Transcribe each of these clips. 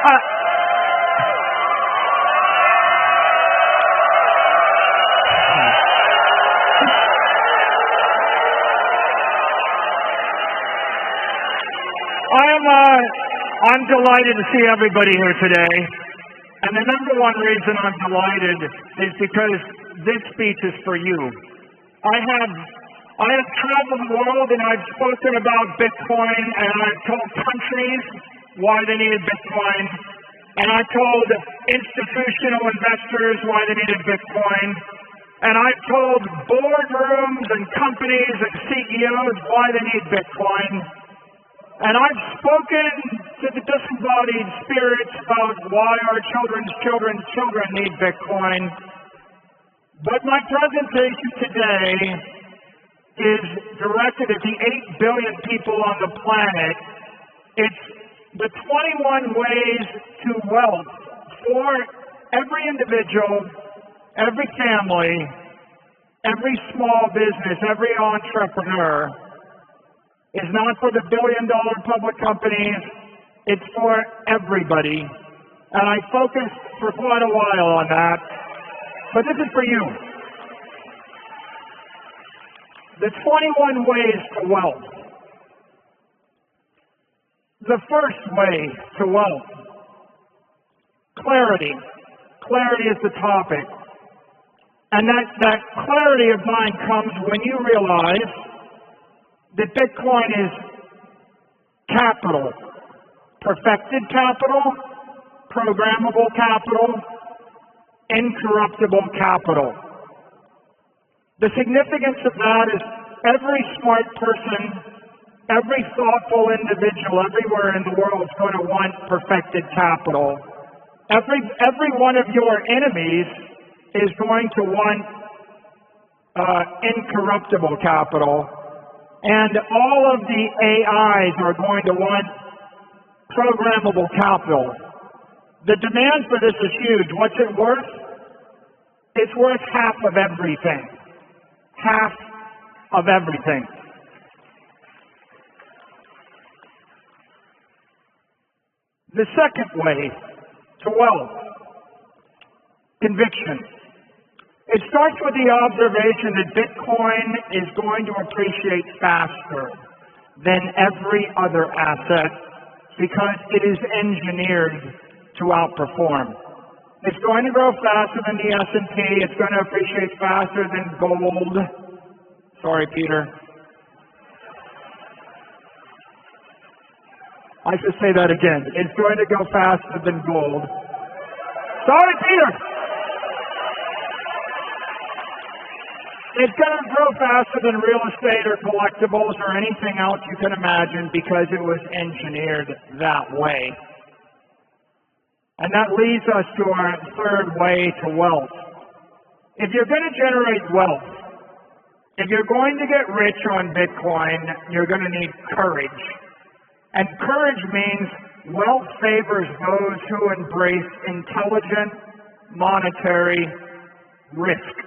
I'm delighted to see everybody here today. And the number one reason I'm delighted is because this speech is for you. I have traveled the world and I've spoken about Bitcoin, and I've told countries why they needed Bitcoin, and I've told institutional investors why they needed Bitcoin, and I've told boardrooms and companies and CEOs why they need Bitcoin. And I've spoken to the disembodied spirits about why our children's children need Bitcoin. But my presentation today is directed at the 8 billion people on the planet. It's the 21 ways to wealth for every individual, every family, every small business, every entrepreneur. It's not for the billion-dollar public companies, it's for everybody. And I focused for quite a while on that, but this is for you. The 21 ways to wealth. The first way to wealth, clarity. Clarity is the topic. And that clarity of mind comes when you realize that Bitcoin is capital, perfected capital, programmable capital, incorruptible capital. The significance of that is every smart person, every thoughtful individual everywhere in the world is going to want perfected capital. Every one of your enemies is going to want incorruptible capital. And all of the AIs are going to want programmable capital. The demand for this is huge. What's it worth? It's worth half of everything. Half of everything. The second way to wealth, conviction. It starts with the observation that Bitcoin is going to appreciate faster than every other asset because it is engineered to outperform. It's going to grow faster than the S&P. It's going to appreciate faster than gold. Sorry, Peter. I should say that again. It's going to go faster than gold. Sorry, Peter. It's going to grow faster than real estate or collectibles or anything else you can imagine because it was engineered that way. And that leads us to our third way to wealth. If you're going to generate wealth, if you're going to get rich on Bitcoin, you're going to need courage. And courage means wealth favors those who embrace intelligent monetary risk.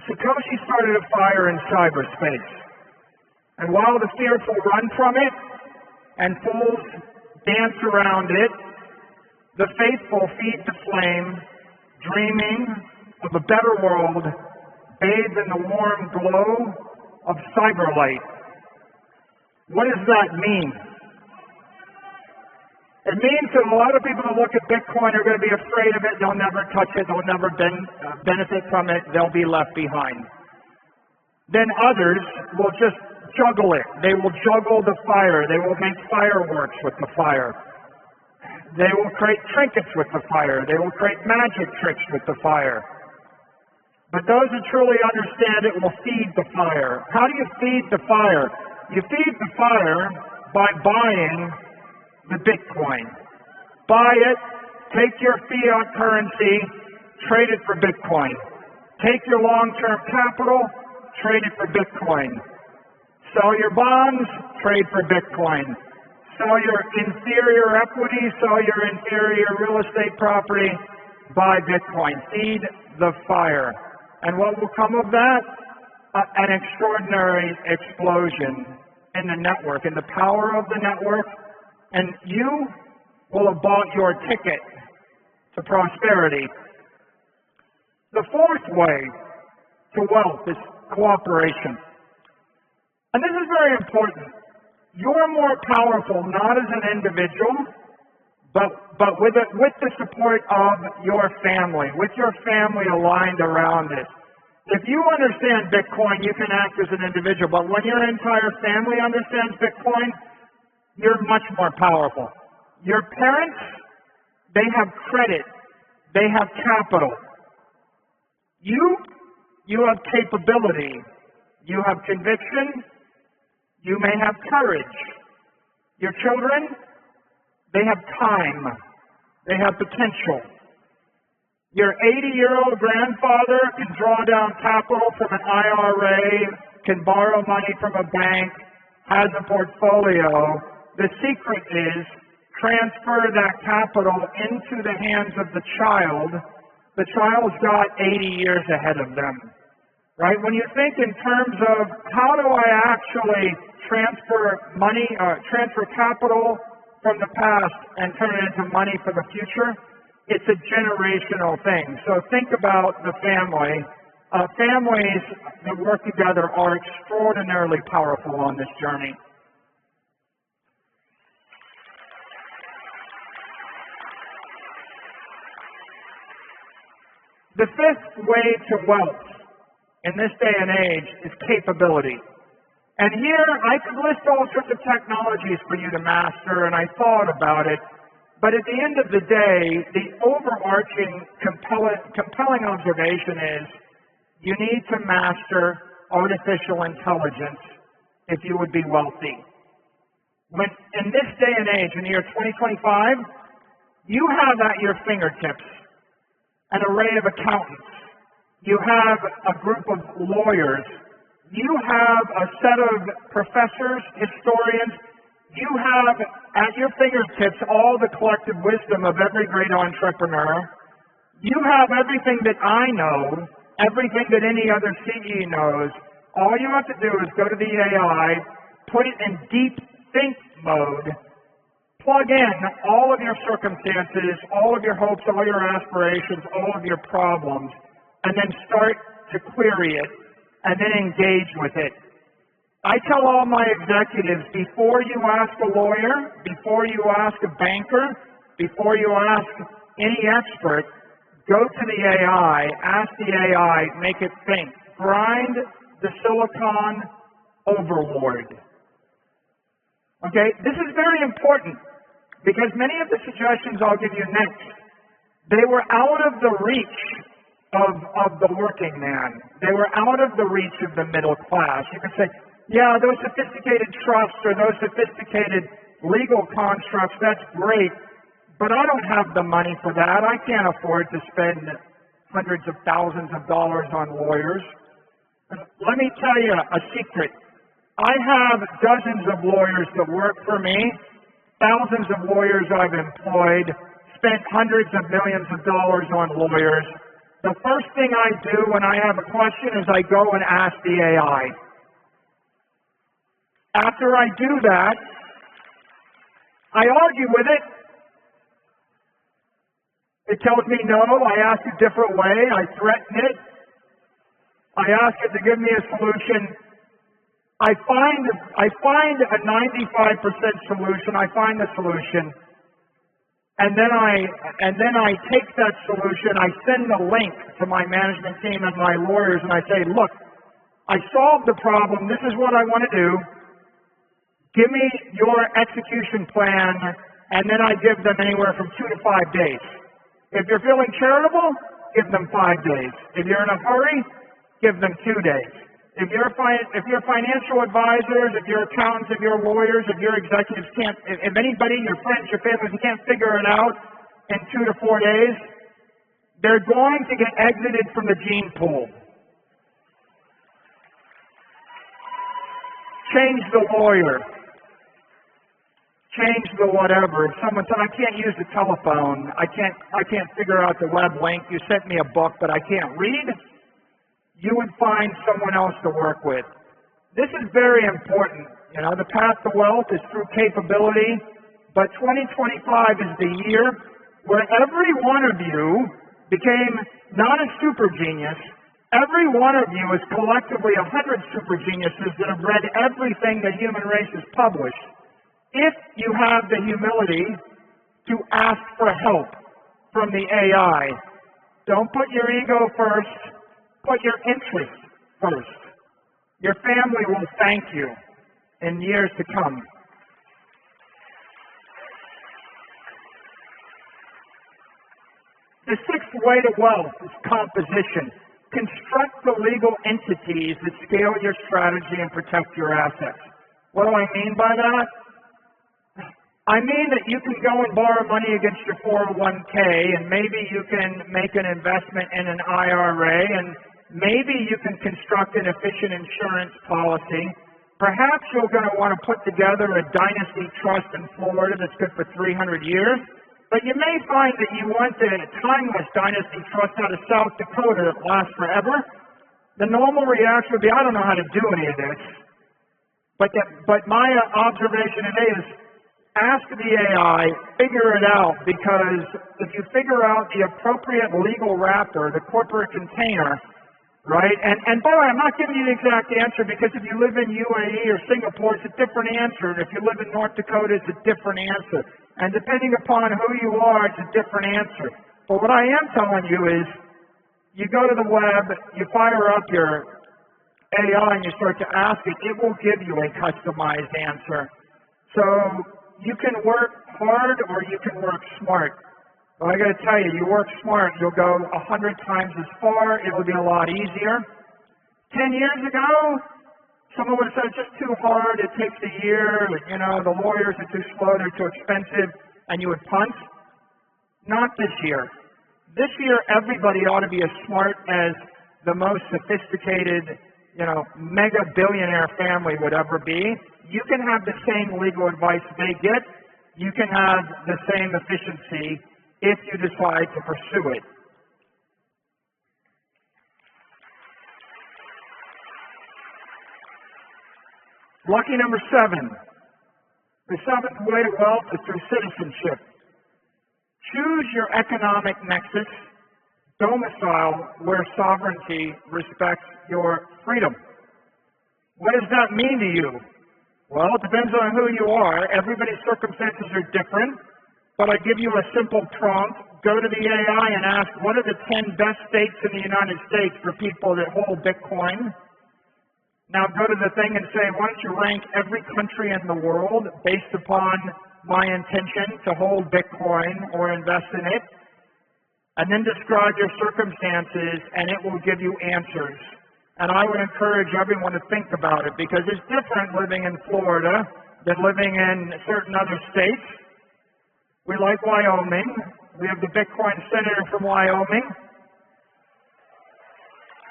Satoshi started a fire in cyberspace. And while the fearful run from it and fools dance around it, the faithful feed the flame, dreaming of a better world bathed in the warm glow of cyberlight. What does that mean? It means that a lot of people who look at Bitcoin are going to be afraid of it. They'll never touch it. They'll never benefit from it. They'll be left behind. Then others will just juggle it. They will juggle the fire. They will make fireworks with the fire. They will create trinkets with the fire. They will create magic tricks with the fire. But those who truly understand it will feed the fire. How do you feed the fire? You feed the fire by buying the Bitcoin. Buy it, take your fiat currency, trade it for Bitcoin. Take your long-term capital, trade it for Bitcoin. Sell your bonds, trade for Bitcoin. Sell your inferior equity, sell your inferior real estate property, buy Bitcoin. Feed the fire. And what will come of that? An extraordinary explosion in the network and the power of the network, and you will have bought your ticket to prosperity. The fourth way to wealth is cooperation. And this is very important. You're more powerful not as an individual, but with the support of your family, with your family aligned around it. If you understand Bitcoin, you can act as an individual, but when your entire family understands Bitcoin, you're much more powerful. Your parents, they have credit, they have capital. You have capability, you have conviction, you may have courage. Your children, they have time, they have potential. Your 80-year-old grandfather can draw down capital from an IRA, can borrow money from a bank, has a portfolio. The secret is transfer that capital into the hands of the child. The child's got 80 years ahead of them, right? When you think in terms of how do I actually transfer money, transfer capital from the past and turn it into money for the future, it's a generational thing. So think about the family. Families that work together are extraordinarily powerful on this journey. The fifth way to wealth in this day and age is capability. And here I could list all sorts of technologies for you to master, and I thought about it. But at the end of the day, the overarching compelling observation is you need to master artificial intelligence if you would be wealthy. When, in this day and age, in the year 2025, you have at your fingertips an array of accountants. You have a group of lawyers. You have a set of professors, historians. You have at your fingertips all the collective wisdom of every great entrepreneur. You have everything that I know, everything that any other CE knows. All you have to do is go to the AI, put it in deep think mode, plug in all of your circumstances, all of your hopes, all your aspirations, all of your problems, and then start to query it, and then engage with it. I tell all my executives, before you ask a lawyer, before you ask a banker, before you ask any expert, go to the AI, ask the AI, make it think. Grind the silicon overlord. Okay, this is very important because many of the suggestions I'll give you next, they were out of the reach of the working man. They were out of the reach of the middle class. You could say, yeah, those sophisticated trusts or those sophisticated legal constructs, that's great, but I don't have the money for that. I can't afford to spend hundreds of thousands of dollars on lawyers. Let me tell you a secret. I have dozens of lawyers that work for me, thousands of lawyers I've employed, spent hundreds of millions of dollars on lawyers. The first thing I do when I have a question is I go and ask the AI. After I do that, I argue with it. It tells me no, I ask a different way, I threaten it. I ask it to give me a solution. I find a 95% solution, I find the solution, and then I take that solution, I send the link to my management team and my lawyers, and I say, look, I solved the problem, this is what I want to do. Give me your execution plan, and then I give them anywhere from 2 to 5 days. If you're feeling charitable, give them 5 days. If you're in a hurry, give them 2 days. If your financial advisors, if your accountants, if your lawyers, if your executives can't, if anybody, your friends, your family can't figure it out in 2 to 4 days, they're going to get exited from the gene pool. Change the lawyer. Change the whatever. If someone said, I can't use the telephone, I can't figure out the web link, you sent me a book, but I can't read, you would find someone else to work with. This is very important. You know, the path to wealth is through capability, but 2025 is the year where every one of you became not a super genius. Every one of you is collectively 100 super geniuses that have read everything the human race has published. If you have the humility to ask for help from the AI, don't put your ego first, put your interest first. Your family will thank you in years to come. The sixth way to wealth is composition. Construct the legal entities that scale your strategy and protect your assets. What do I mean by that? I mean that you can go and borrow money against your 401k, and maybe you can make an investment in an IRA, and maybe you can construct an efficient insurance policy. Perhaps you're going to want to put together a dynasty trust in Florida that's good for 300 years. But you may find that you want a timeless dynasty trust out of South Dakota that lasts forever. The normal reaction would be, I don't know how to do any of this. But my observation today is, ask the AI, figure it out, because if you figure out the appropriate legal wrapper, the corporate container, right? And by the way, I'm not giving you the exact answer, because if you live in UAE or Singapore, it's a different answer. And if you live in North Dakota, it's a different answer. And depending upon who you are, it's a different answer. But what I am telling you is, you go to the web, you fire up your AI and you start to ask it, it will give you a customized answer. So you can work hard or you can work smart. Well, I got to tell you, you work smart, you'll go 100 times as far. It will be a lot easier. 10 years ago, someone would have said it's just too hard. It takes a year. You know, the lawyers are too slow. They're too expensive, and you would punt. Not this year. This year, everybody ought to be as smart as the most sophisticated, you know, mega billionaire family would ever be. You can have the same legal advice they get. You can have the same efficiency if you decide to pursue it. Lucky number 7. The seventh way to wealth is through citizenship. Choose your economic nexus, domicile where sovereignty respects your freedom. What does that mean to you? Well, it depends on who you are. Everybody's circumstances are different, but I give you a simple prompt. Go to the AI and ask, what are the 10 best states in the United States for people that hold Bitcoin? Now go to the thing and say, why don't you rank every country in the world based upon my intention to hold Bitcoin or invest in it? And then describe your circumstances, and it will give you answers. And I would encourage everyone to think about it, because it's different living in Florida than living in certain other states. We like Wyoming. We have the Bitcoin senator from Wyoming.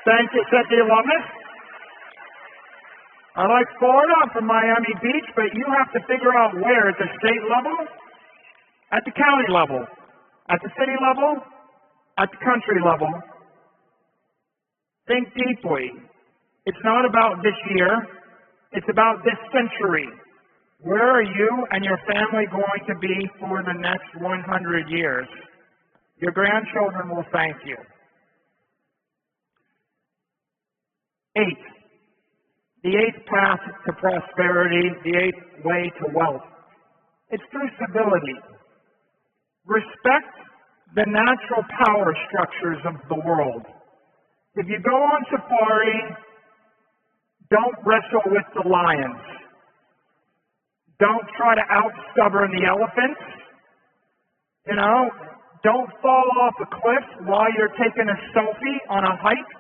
Thank you, Cynthia Lummis. I like Florida. I'm from Miami Beach, but you have to figure out where, at the state level, at the county level, at the city level, at the country level. Think deeply. It's not about this year. It's about this century. Where are you and your family going to be for the next 100 years? Your grandchildren will thank you. 8. The 8th path to prosperity, the 8th way to wealth. It's through civility. Respect the natural power structures of the world. If you go on safari, don't wrestle with the lions. Don't try to out-stubborn the elephants. You know, don't fall off a cliff while you're taking a selfie on a hike.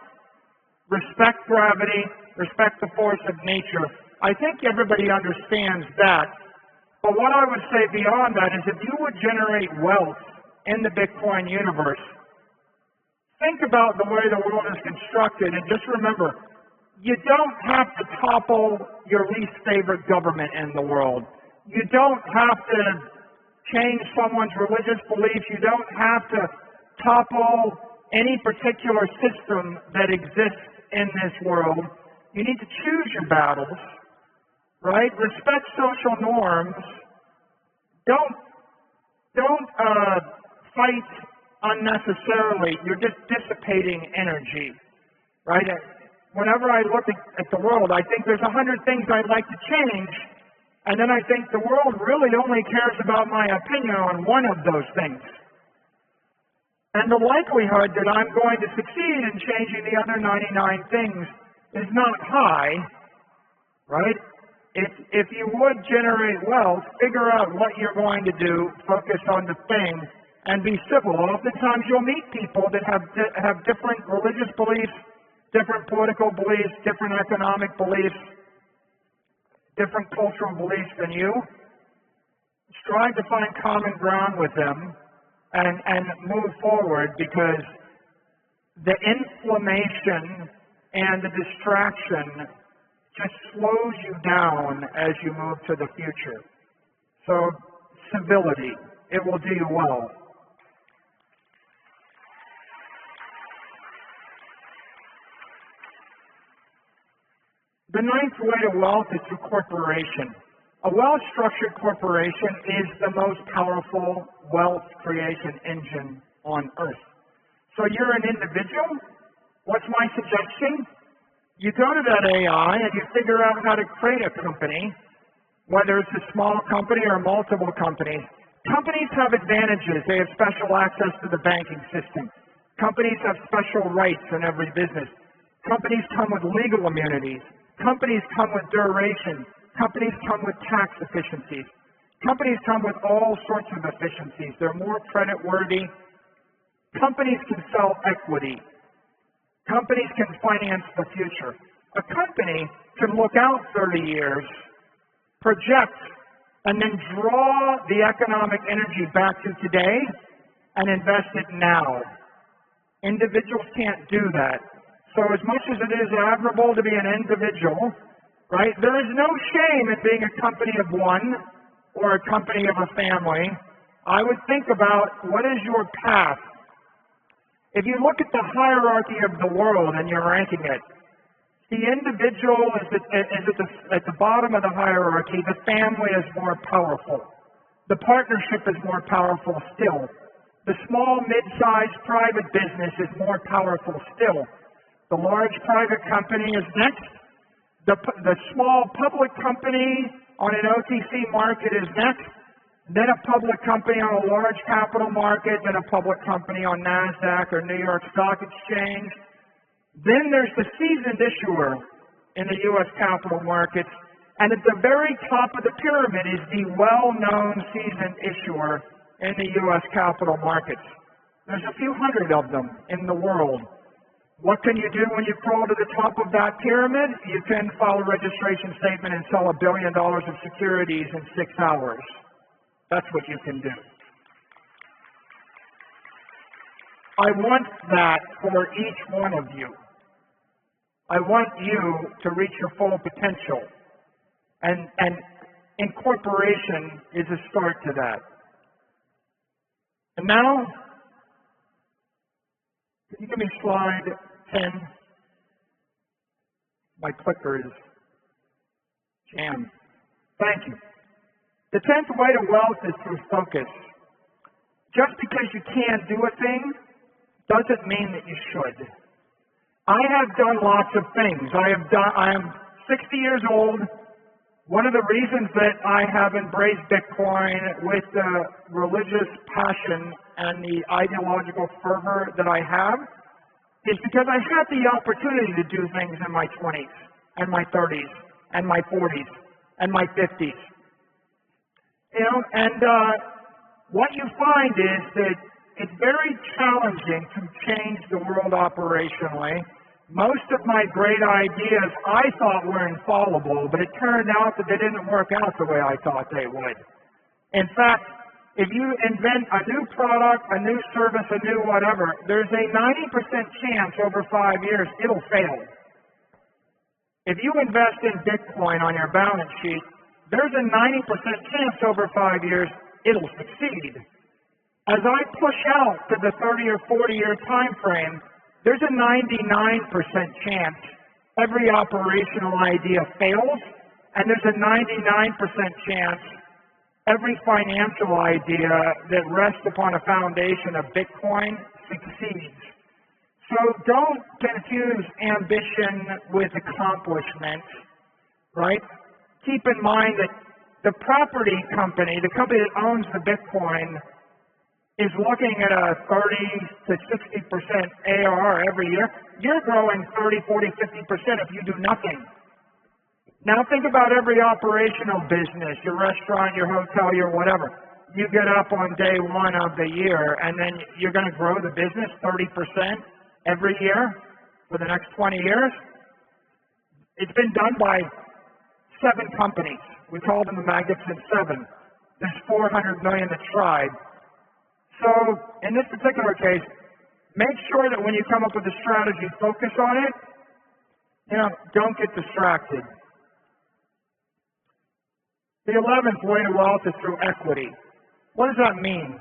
Respect gravity. Respect the force of nature. I think everybody understands that. But what I would say beyond that is, if you would generate wealth in the Bitcoin universe, think about the way the world is constructed, and just remember, you don't have to topple your least favorite government in the world. You don't have to change someone's religious beliefs. You don't have to topple any particular system that exists in this world. You need to choose your battles, right? Respect social norms. Don't fight unnecessarily. You're just dissipating energy, right? Whenever I look at the world, I think there's 100 things I'd like to change, and then I think the world really only cares about my opinion on one of those things. And the likelihood that I'm going to succeed in changing the other 99 things is not high, right? If you would generate wealth, figure out what you're going to do, focus on the thing, and be civil. Oftentimes you'll meet people that have different religious beliefs, different political beliefs, different economic beliefs, different cultural beliefs than you. Strive to find common ground with them and move forward, because the inflammation and the distraction just slows you down as you move to the future. So, civility, it will do you well. The ninth way to wealth is through corporation. A well-structured corporation is the most powerful wealth creation engine on earth. So you're an individual? What's my suggestion? You go to that AI and you figure out how to create a company, whether it's a small company or multiple companies. Companies have advantages. They have special access to the banking system. Companies have special rights in every business. Companies come with legal immunities. Companies come with duration. Companies come with tax efficiencies. Companies come with all sorts of efficiencies. They're more credit worthy. Companies can sell equity. Companies can finance the future. A company can look out 30 years, project, and then draw the economic energy back to today and invest it now. Individuals can't do that. So as much as it is admirable to be an individual, right, there is no shame in being a company of one or a company of a family. I would think about, what is your path? If you look at the hierarchy of the world and you're ranking it, the individual is at the bottom of the hierarchy. The family is more powerful. The partnership is more powerful still. The small, mid-sized private business is more powerful still. The large private company is next. The small public company on an OTC market is next. Then a public company on a large capital market. Then a public company on NASDAQ or New York Stock Exchange. Then there's the seasoned issuer in the U.S. capital markets. And at the very top of the pyramid is the well-known seasoned issuer in the U.S. capital markets. There's a few hundred of them in the world. What can you do when you crawl to the top of that pyramid? You can file a registration statement and sell $1 billion of securities in 6 hours. That's what you can do. I want that for each one of you. I want you to reach your full potential. And incorporation is a start to that. And now, can you give me slide 10? My clicker is jammed. Thank you. The 10th way to wealth is through focus. Just because you can't do a thing doesn't mean that you should. I have done lots of things. I am 60 years old. One of the reasons that I have embraced Bitcoin with the religious passion and the ideological fervor that I have is because I had the opportunity to do things in my 20s and my 30s and my 40s and my 50s. You know, and what you find is that it's very challenging to change the world operationally. Most of my great ideas I thought were infallible, but it turned out that they didn't work out the way I thought they would. In fact, if you invent a new product, a new service, a new whatever, there's a 90% chance over 5 years it'll fail. If you invest in Bitcoin on your balance sheet, there's a 90% chance over 5 years it'll succeed. As I push out to the 30 or 40 year time frame, there's a 99% chance every operational idea fails, and there's a 99% chance every financial idea that rests upon a foundation of Bitcoin succeeds. So don't confuse ambition with accomplishment, right? Keep in mind that the property company, the company that owns the Bitcoin, is looking at a 30 to 60% ARR every year. You're growing 30, 40, 50% if you do nothing. Now think about every operational business, your restaurant, your hotel, your whatever. You get up on day one of the year and then you're going to grow the business 30% every year for the next 20 years. It's been done by 7 companies. We call them the Magnificent Seven. There's 400 million that tried. So in this particular case, make sure that when you come up with a strategy, focus on it. Don't get distracted. The 11th way to wealth is through equity. What does that mean?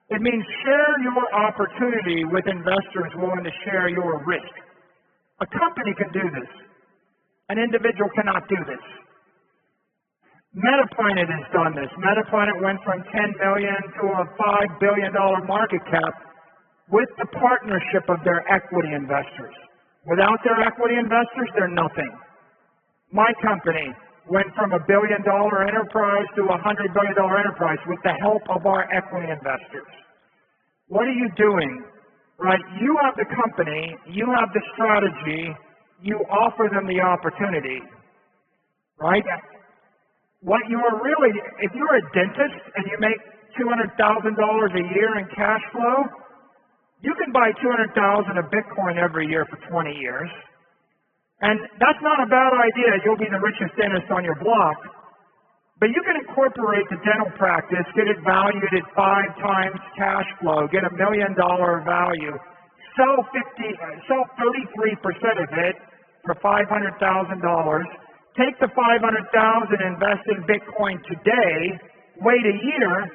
It means share your opportunity with investors willing to share your risk. A company can do this. An individual cannot do this. Metaplanet has done this. Metaplanet went from 10 million to a $5 billion market cap with the partnership of their equity investors. Without their equity investors, they're nothing. My company went from a $1 billion enterprise to a $100 billion enterprise with the help of our equity investors. What are you doing? Right? You have the company, you have the strategy, you offer them the opportunity. Right? What you are really, if you're a dentist and you make $200,000 a year in cash flow, you can buy 200,000 of Bitcoin every year for 20 years. And that's not a bad idea. You'll be the richest dentist on your block. But you can incorporate the dental practice, get it valued at 5 times cash flow, get $1 million value, sell 33% of it for $500,000. Take the $500,000, invest in Bitcoin today, wait a year,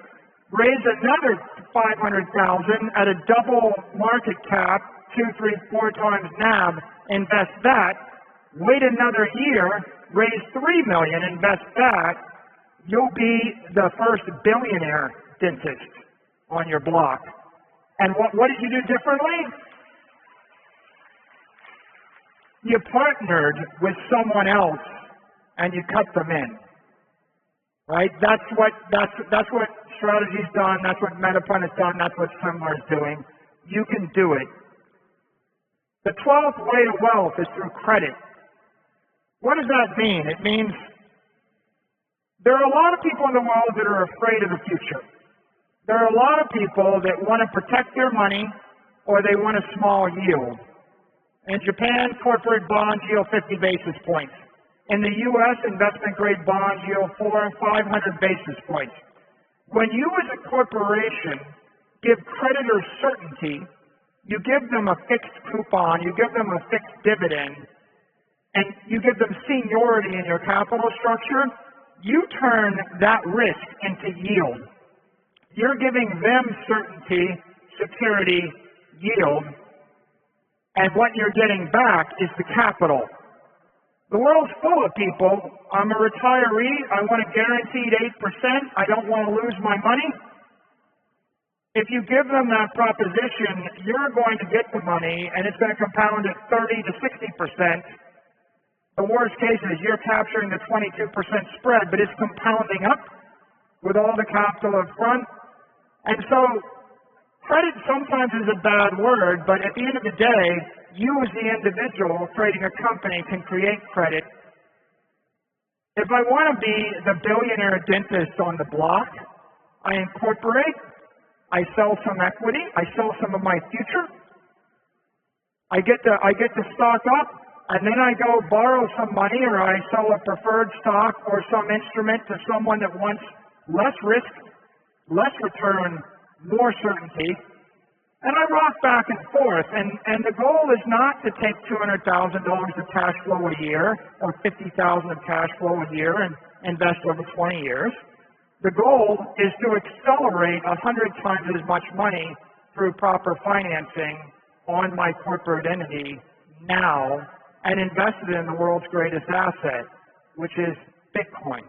raise another $500,000 at a double market cap, 2, 3, 4 times NAV, invest that, wait another year, raise $3 million, invest that, you'll be the first billionaire dentist on your block. And what did you do differently? You partnered with someone else and you cut them in. Right? That's what Strategy's done, that's what Metaplanet has done, that's what Semler is doing. You can do it. The 12th way to wealth is through credit. What does that mean? It means there are a lot of people in the world that are afraid of the future. There are a lot of people that want to protect their money or they want a small yield. In Japan, corporate bonds yield 50 basis points. In the U.S., investment-grade bonds yield 400 and 500 basis points. When you as a corporation give creditors certainty, you give them a fixed coupon, you give them a fixed dividend, and you give them seniority in your capital structure, you turn that risk into yield. You're giving them certainty, security, yield, and what you're getting back is the capital. The world's full of people. I'm a retiree. I want a guaranteed 8%. I don't want to lose my money. If you give them that proposition, you're going to get the money, and it's going to compound at 30 to 60%. The worst case is you're capturing the 22% spread, but it's compounding up with all the capital up front. And so credit sometimes is a bad word, but at the end of the day, you as the individual trading a company can create credit. If I want to be the billionaire dentist on the block, I incorporate, I sell some equity, I sell some of my future, I get the stock up, and then I go borrow some money or I sell a preferred stock or some instrument to someone that wants less risk, less return, more certainty, and I rock back and forth. And the goal is not to take $200,000 of cash flow a year or $50,000 of cash flow a year and invest over 20 years. The goal is to accelerate 100 times as much money through proper financing on my corporate entity now and invested in the world's greatest asset, which is Bitcoin.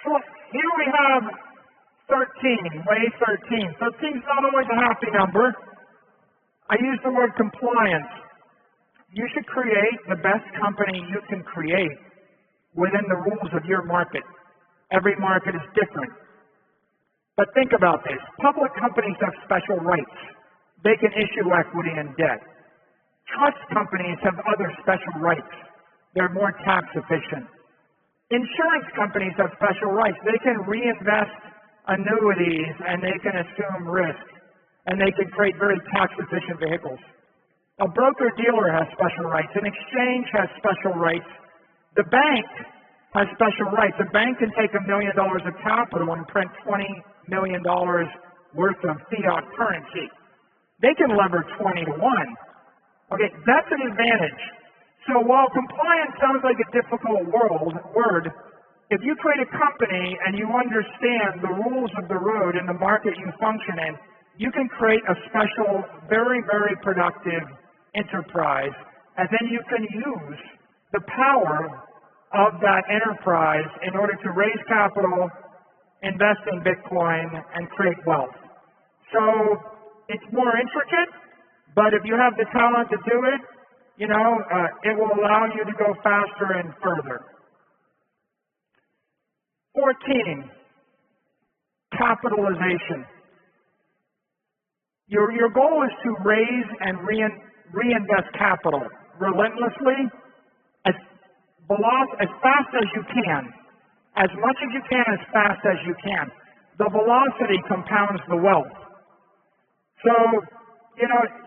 So here we have 13, way 13. 13 is not always a happy number. I use the word compliance. You should create the best company you can create within the rules of your market. Every market is different. But think about this. Public companies have special rights. They can issue equity and debt. Trust companies have other special rights. They're more tax efficient. Insurance companies have special rights. They can reinvest annuities and they can assume risk. And they can create very tax efficient vehicles. A broker-dealer has special rights. An exchange has special rights. The bank has special rights. A bank can take $1 million of capital and print $20 million worth of fiat currency. They can lever 20 to 1. Okay, that's an advantage. So while compliance sounds like a difficult word, if you create a company and you understand the rules of the road in the market you function in, you can create a special, very, very productive enterprise, and then you can use the power of that enterprise in order to raise capital, invest in Bitcoin, and create wealth. So it's more intricate, but if you have the talent to do it, it will allow you to go faster and further. 14, capitalization. Your goal is to raise and reinvest capital relentlessly, as fast as you can, as much as you can, as fast as you can. The velocity compounds the wealth. So,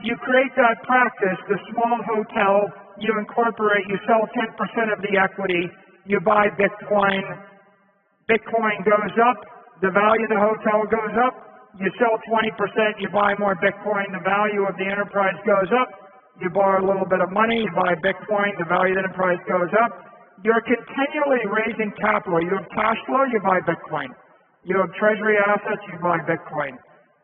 you create that practice, the small hotel, you incorporate, you sell 10% of the equity, you buy Bitcoin, Bitcoin goes up, the value of the hotel goes up, you sell 20%, you buy more Bitcoin, the value of the enterprise goes up, you borrow a little bit of money, you buy Bitcoin, the value of the enterprise goes up. You're continually raising capital. You have cash flow, you buy Bitcoin. You have treasury assets, you buy Bitcoin.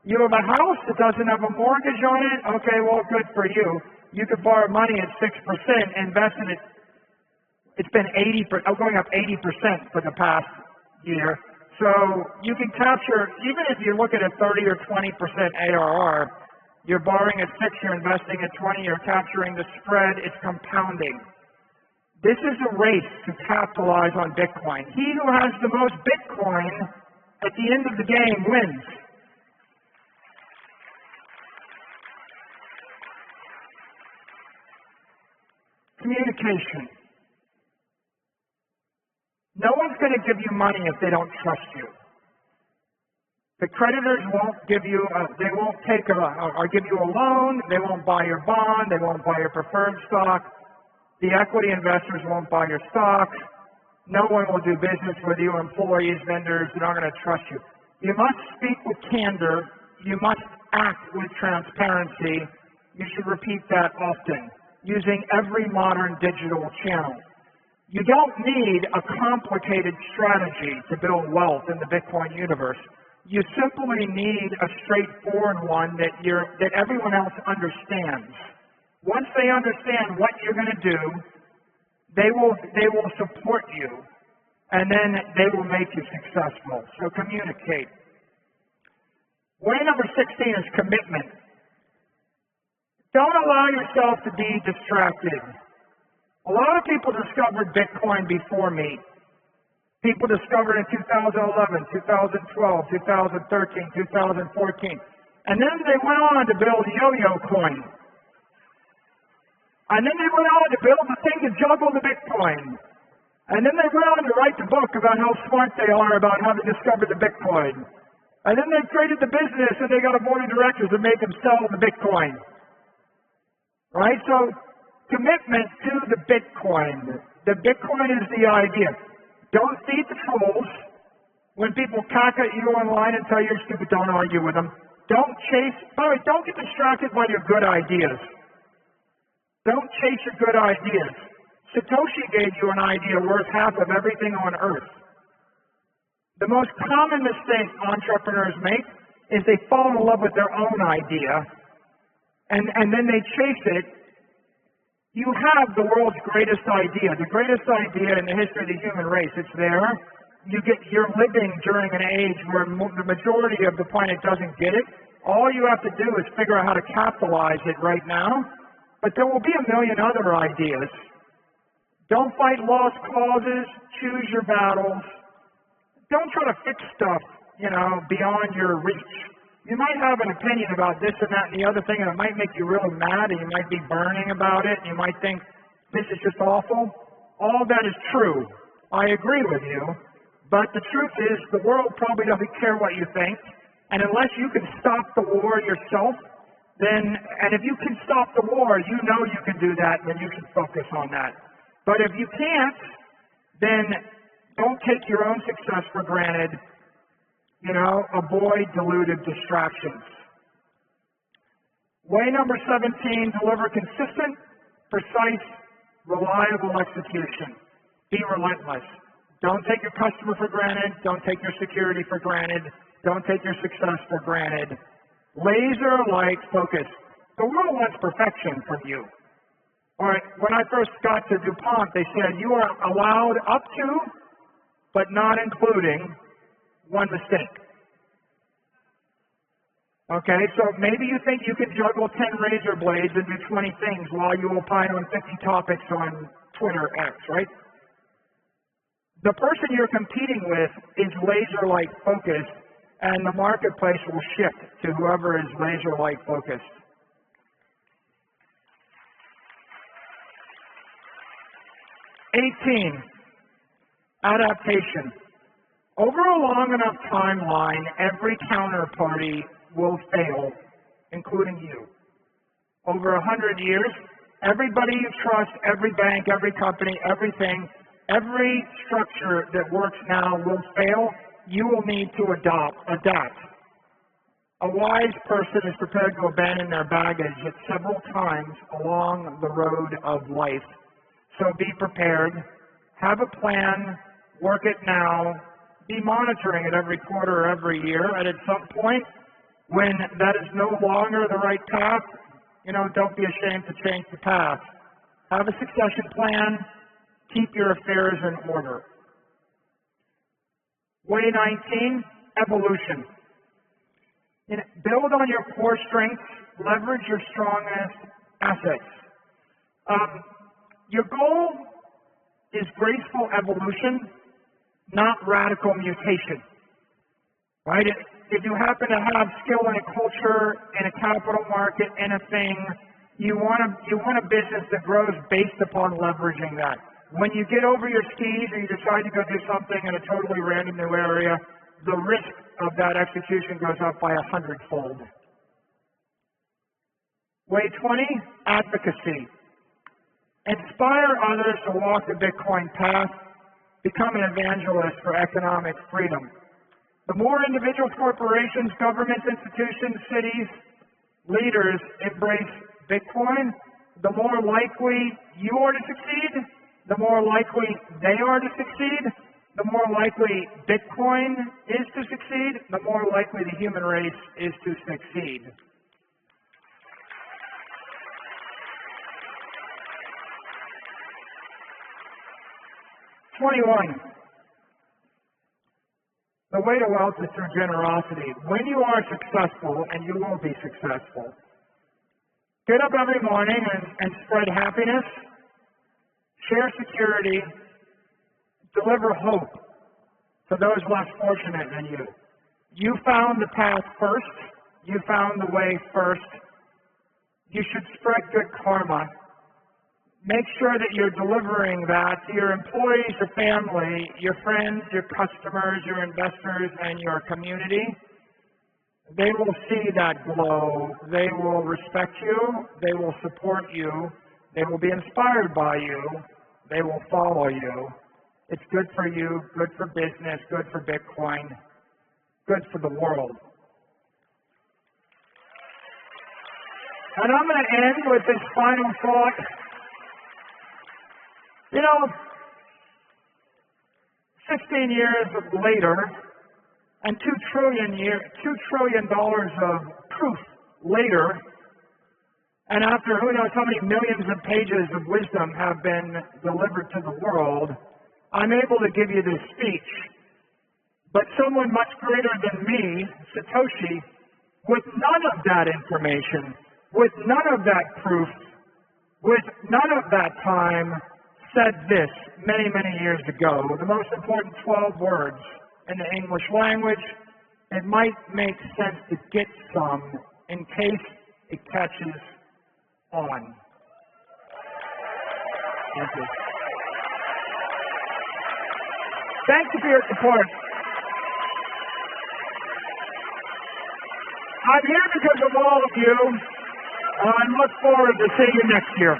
You have a house that doesn't have a mortgage on it, okay, well, good for you. You could borrow money at 6%, invest in it. It's been going up 80% for the past year. So you can capture, even if you look at a 30 or 20% ARR, you're borrowing at 6, you're investing at 20, you're capturing the spread, it's compounding. This is a race to capitalize on Bitcoin. He who has the most Bitcoin at the end of the game wins. Communication. No one's going to give you money if they don't trust you. The creditors won't give you, they won't take or give you a loan, they won't buy your bond, they won't buy your preferred stock. The equity investors won't buy your stock. No one will do business with you, employees, vendors, they're not going to trust you. You must speak with candor. You must act with transparency. You should repeat that often, using every modern digital channel. You don't need a complicated strategy to build wealth in the Bitcoin universe. You simply need a straightforward one that everyone else understands. Once they understand what you're going to do, they will support you, and then they will make you successful. So communicate. Way number 16 is commitment. Don't allow yourself to be distracted. A lot of people discovered Bitcoin before me. People discovered it in 2011, 2012, 2013, 2014. And then they went on to build Yo-Yo Coin. And then they went on to build the thing to juggle the Bitcoin. And then they went on to write the book about how smart they are about how they discovered the Bitcoin. And then they created the business and they got a board of directors that made them sell the Bitcoin. Right? So, commitment to the Bitcoin. The Bitcoin is the idea. Don't feed the trolls. When people cack at you online and tell you you're stupid, don't argue with them. Don't get distracted by your good ideas. Don't chase your good ideas. Satoshi gave you an idea worth half of everything on earth. The most common mistake entrepreneurs make is they fall in love with their own idea, and then they chase it. You have the world's greatest idea, the greatest idea in the history of the human race. It's there. You're living during an age where the majority of the planet doesn't get it. All you have to do is figure out how to capitalize it right now. But there will be a million other ideas. Don't fight lost causes. Choose your battles. Don't try to fix stuff, beyond your reach. You might have an opinion about this and that and the other thing, and it might make you really mad, and you might be burning about it, and you might think, this is just awful. All that is true. I agree with you. But the truth is, the world probably doesn't care what you think. And unless you can stop the war yourself, and if you can stop the war, you know you can do that, then you should focus on that. But if you can't, then don't take your own success for granted. Avoid deluded distractions. Way number 17, deliver consistent, precise, reliable execution. Be relentless. Don't take your customer for granted. Don't take your security for granted. Don't take your success for granted. Laser-like focus. The world wants perfection from you. All right, when I first got to DuPont, they said you are allowed up to, but not including, one mistake. Okay, so maybe you think you can juggle 10 razor blades and do 20 things while you opine on 50 topics on Twitter X, right? The person you're competing with is laser-like focused, and the marketplace will shift to whoever is laser-like focused. 18, adaptation. Over a long enough timeline, every counterparty will fail, including you. Over 100 years, everybody you trust, every bank, every company, everything, every structure that works now will fail. You will need to adapt. A wise person is prepared to abandon their baggage at several times along the road of life. So be prepared, have a plan, work it now, be monitoring it every quarter or every year, and at some point, when that is no longer the right path, don't be ashamed to change the path. Have a succession plan, keep your affairs in order. Way 19, evolution. Build on your core strengths, leverage your strongest assets. Your goal is graceful evolution, not radical mutation. Right? If you happen to have skill in a culture, in a capital market, in a thing, you want a business that grows based upon leveraging that. When you get over your skis and you decide to go do something in a totally random new area, the risk of that execution goes up by 100-fold. Way 20, advocacy. Inspire others to walk the Bitcoin path. Become an evangelist for economic freedom. The more individuals, corporations, governments, institutions, cities, leaders embrace Bitcoin, the more likely you are to succeed, the more likely they are to succeed, the more likely Bitcoin is to succeed, the more likely the human race is to succeed. The way to wealth is through generosity. When you are successful, and you will be successful, get up every morning and spread happiness, share security, deliver hope to those less fortunate than you. You found the path first. You found the way first. You should spread good karma. Make sure that you're delivering that to your employees, your family, your friends, your customers, your investors, and your community. They will see that glow. They will respect you. They will support you. They will be inspired by you. They will follow you. It's good for you, good for business, good for Bitcoin, good for the world. And I'm going to end with this final thought. 16 years later, And $2 trillion of proof later, and after who knows how many millions of pages of wisdom have been delivered to the world, I'm able to give you this speech. But someone much greater than me, Satoshi, with none of that information, with none of that proof, with none of that time, said this many, many years ago. The most important 12 words in the English language. It might make sense to get some in case it catches on. Thank you. Thank you for your support. I'm here because of all of you, and I look forward to seeing you next year.